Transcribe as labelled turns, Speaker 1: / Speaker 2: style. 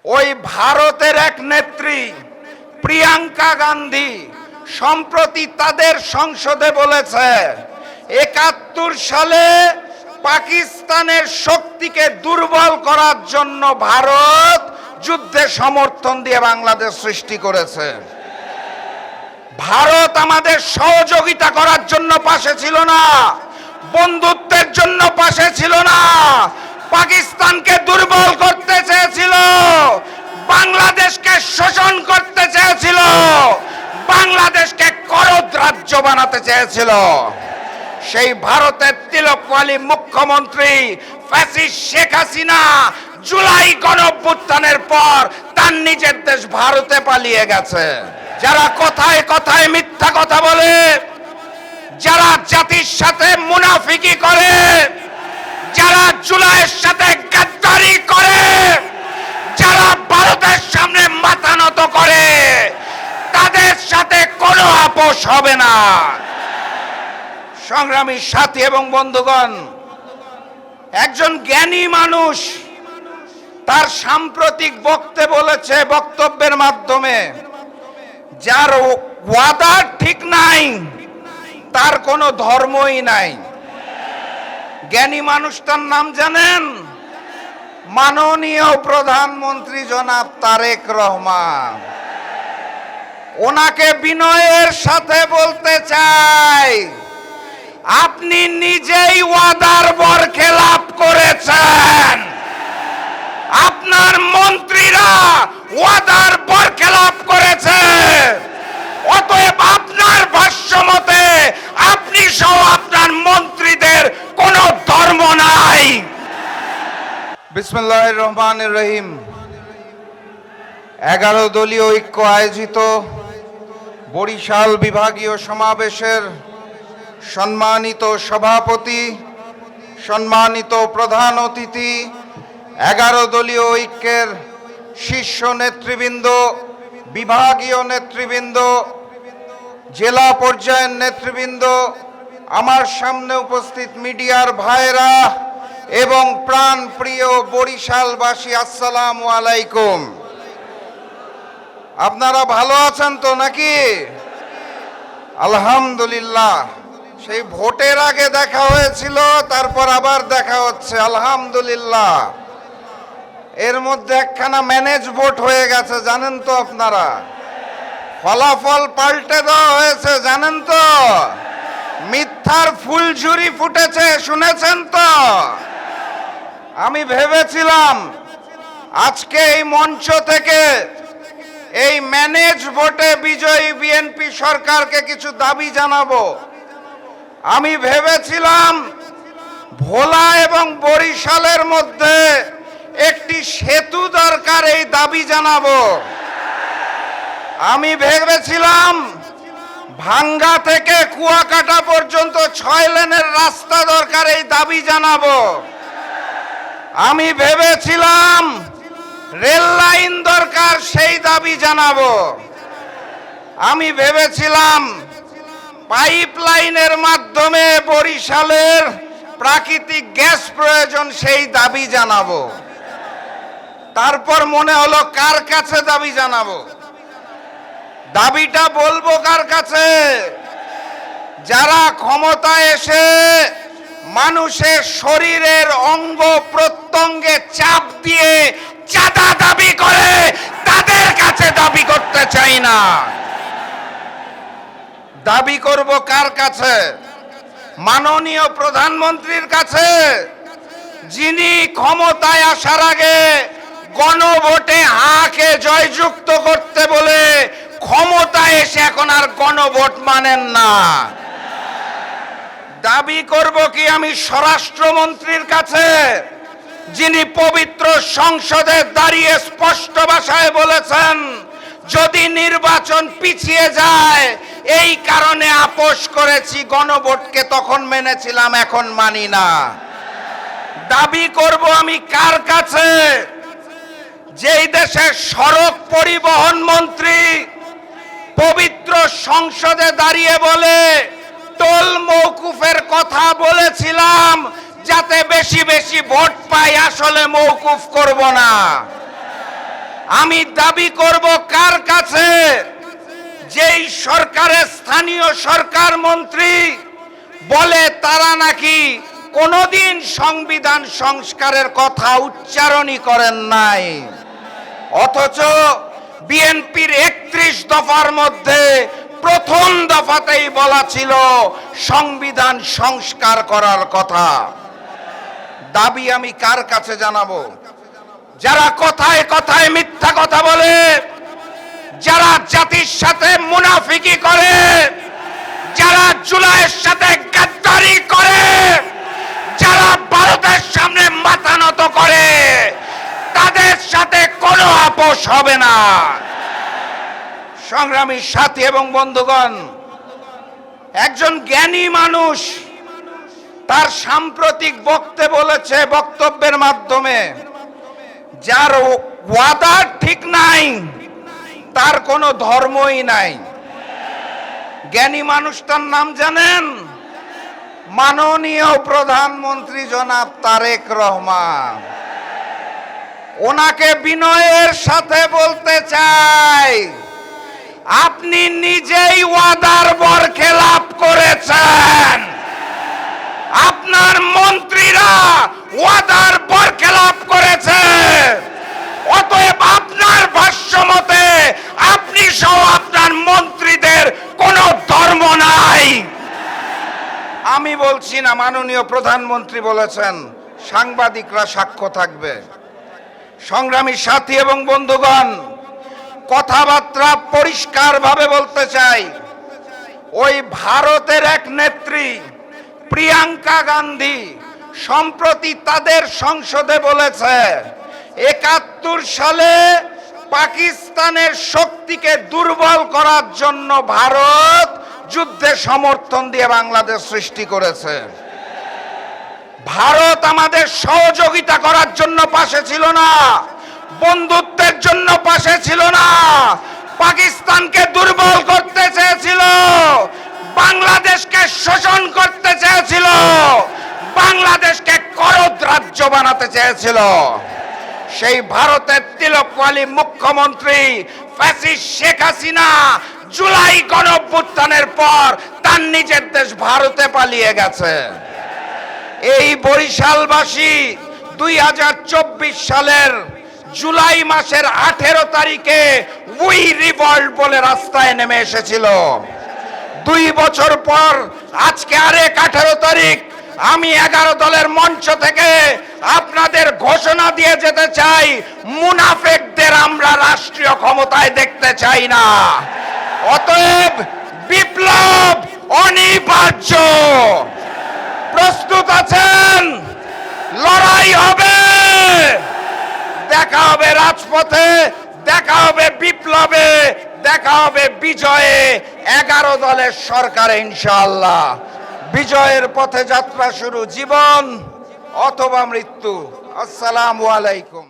Speaker 1: ওই ভারতের এক নেত্রী প্রিয়াঙ্কা গান্ধী সম্প্রতি তাদের সংসদে বলেছে ৭১ সালে পাকিস্তানের শক্তিকে দুর্বল করার জন্য ভারত যুদ্ধে সমর্থন দিয়ে বাংলাদেশ সৃষ্টি করেছে। ভারত আমাদের সহযোগিতা করার জন্য পাশে ছিল না, বন্ধুত্বের জন্য পাশে ছিল না, পাকিস্তানকে দুর্বল করতে চেয়েছিল, বাংলাদেশকে শোষণ করতে চেয়েছিল, বাংলাদেশকে করদ রাজ্য বানাতে চেয়েছিল। সেই ভারতের তিলকওয়ালী মুখ্যমন্ত্রী ফ্যাসিস্ট শেখ হাসিনা জুলাই গণঅভ্যুত্থানের পর তার নিজের দেশ ভারতে পালিয়ে গেছে। যারা কথায় কথায় মিথ্যা কথা বলে, যারা জাতির সাথে মুনাফিকি করে, যারা জুলাইয়ের সাথে গাদ্দারি করে, যারা ভারতের সামনে মাথা নত করে, তাদের সাথে কোনো আপোষ হবে না। সংগ্রামী সাথী এবং বন্ধুগণ, একজন জ্ঞানী মানুষ তার সাম্প্রতিক বক্তব্যের মাধ্যমে যার ওয়াদা ঠিক নাই তার কোনো ধর্মই নাই। জ্ঞানী মানুষটার নাম জানেন? মাননীয় প্রধানমন্ত্রী জনাব তারেক রহমান। ওনাকে বিনয়ের সাথে বলতে চাই, আপনি নিজেই ওয়াদার বরখেলাপ করেছেন, আপনার মন্ত্রীরা ওয়াদার বরখেলাপ করেছে। অতএব আপনার ভাষ্য মতে আপনি সহ আপনার মন্ত্রীদের কোনো ধর্ম নাই। বিসমিল্লাহির রহমানির রহিম। 11 দলীয় ঐক্য আয়োজিত বরিশাল বিভাগীয় সমাবেশের সম্মানিত সভাপতি, সম্মানিত প্রধান অতিথি, 11 দলীয় ঐক্যের শীর্ষ নেতৃবৃন্দ, বিভাগীয় নেতৃবৃন্দ, জেলা পর্যায়ের নেতৃবৃন্দ, আমার সামনে উপস্থিত মিডিয়ার ভাইরা এবং প্রাণপ্রিয় বরিশালবাসী, আসসালামু আলাইকুম। আপনারা ভালো আছেন তো নাকি? আলহামদুলিল্লাহ। সেই ভোটের আগে দেখা হয়েছিল, তারপর আবার দেখা হচ্ছে, আলহামদুলিল্লাহ। এর মধ্যে একখানা ম্যানেজ ভোট হয়ে গেছে, জানেন তো আপনারা? ফলাফল পাল্টে দেওয়া হয়েছে, জানেন তো? মিথ্যার ফুলঝুরি ফুটেছে, শুনেছেন তো? আমি ভেবেছিলাম আজকে এই মঞ্চ থেকে এই ম্যানেজ ভোটে বিজয়ী বিএনপি সরকারকে কিছু দাবি জানাবো। আমি ভেবেছিলাম ভোলা এবং বরিশালের মধ্যে একটি সেতু দরকার, এই দাবি জানাবো। আমি ভেবেছিলাম ভাঙ্গা থেকে কুয়াকাটা পর্যন্ত 6 লেনের রাস্তা দরকার, এই দাবি জানাবো। আমি ভেবেছিলাম রেল লাইন দরকার, সেই দাবি জানাবো। আমি ভেবেছিলাম পাইপ লাইনের মাধ্যমে বরিশালের প্রাকৃতিক গ্যাস প্রয়োজন, সেই দাবি জানাবো। তারপর মনে হলো কার কাছে দাবি জানাবো? দাবিটা বলবো কার কাছে? যারা ক্ষমতায় এসে মানুষের শরীরের অঙ্গ প্রত্যঙ্গে চাপ দিয়ে চাঁদা দাবি করে, তাদের কাছে দাবি করতে চাই না। দাবি করব কার কাছে? মাননীয় প্রধানমন্ত্রীর কাছে, যিনি ক্ষমতায় আসার আগে গণভোটে হাকে জয়যুক্ত করতে বলে ক্ষমতায় এসে এখন আর গণভোট মানেন না। দাবি করব কি আমি স্বরাষ্ট্রমন্ত্রীর কাছে, যিনি পবিত্র সংসদে দাঁড়িয়ে স্পষ্ট ভাষায় বলেছেন যদি নির্বাচন পিছিয়ে যায় এই কারণে আপোষ করেছি, গণভোটকে তখন মেনেছিলাম, এখন মানি না। দাবি করব আমি কার কাছে? যেই দেশের সড়ক পরিবহন মন্ত্রী পবিত্র সংসদে দাঁড়িয়ে বলে টোল মওকুফের কথা বলেছিলাম যাতে বেশি বেশি ভোট পাই, আসলে মওকুফ করব না। আমি দাবি করব কার কাছে, যেই সরকারের স্থানীয় সরকার মন্ত্রী বলে তারা নাকি কোনোদিন সংবিধান সংস্কারের কথা উচ্চারণই করেন নাই, অথচ বিএনপির 31 দফার মধ্যে প্রথম দফাতেই বলা ছিল সংবিধান সংস্কার করার কথা। দাবি আমি কার কাছে জানাবো? যারা কথায় কথায় মিথ্যা কথা বলে, যারা জাতির সাথে মুনাফিকি করে, যারা জুলাইয়ের সাথে গাদ্দারি করে, যারা ভারতের সামনে মাথা নত করে, তাদের সাথে কোনো আপোষ হবে না। সংগ্রামী সাথী এবং বন্ধুগণ, একজন জ্ঞানী মানুষ তার সাম্প্রতিক বক্তব্যের মাধ্যমে যার ওয়াদা ঠিক নাই তার কোনো ধর্মই নাই। জ্ঞানী মানুষটার নাম জানেন? মাননীয় প্রধানমন্ত্রী জনাব তারেক রহমান। ওনাকে বিনয়ের সাথে বলতে চাই, আপনি নিজেই ওয়াদার বরখেলাপ করেছেন, আপনার মন্ত্রীরা ওয়াদার বরখেলাপ করেছে। অতএব আপনার ভাষ্য মতে আপনি সহ আপনার মন্ত্রীদের কোনো ধর্ম নাই। আমি বলছি না, মাননীয় প্রধানমন্ত্রী বলেছেন, সাংবাদিকরা সাক্ষ্য থাকবে। সংগ্রামী সাথী এবং বন্ধুগণ, কথাবার্তা পরিষ্কারভাবে বলতে চাই, ওই ভারতের এক নেত্রী প্রিয়াঙ্কা গান্ধী সম্প্রতি তাদের সংসদে বলেছে ৭১ সালে পাকিস্তানের শক্তিকে দুর্বল করার জন্য ভারত যুদ্ধে সমর্থন দিয়ে বাংলাদেশ সৃষ্টি করেছে। ভারত আমাদের সহযোগিতা করার জন্য পাশে ছিল না, বন্ধুত্বের জন্য পাশে ছিল না, পাকিস্তানকে দুর্বল করতে চেয়েছিল, বাংলাদেশকে শোষণ করতে চেয়েছিল, বাংলাদেশকে করদ রাজ্য বানাতে চেয়েছিল। সেই ভারতের তিলকওয়ালী মুখ্যমন্ত্রী ফ্যাসিস্ট শেখ হাসিনা জুলাই গণঅভ্যুত্থানের পর তার নিজের দেশ ভারতে পালিয়ে গেছে। এই বরিশালবাসী 2024 সালের জুলাই মাসের 18 তারিখে উই রিভল্ট বলে রাস্তায় নেমে এসেছিল। 2 বছর পর আজকে আরেক 18 তারিখ আমি 11 দলের মঞ্চ থেকে আপনাদের ঘোষণা দিয়ে যেতে চাই, মুনাফিকদের আমরা রাষ্ট্রীয় ক্ষমতায় দেখতে চাই না। অতএব বিপ্লব অনিবার্য। প্রস্তুত আছেন? লড়াই হবে, দেখা হবে রাজপথে, দেখা হবে বিপ্লবে, দেখা হবে বিজয়ে, 11 দলের সরকারে ইনশাআল্লাহ। বিজয়ের পথে যাত্রা শুরু, জীবন অথবা মৃত্যু। আসসালামু আলাইকুম।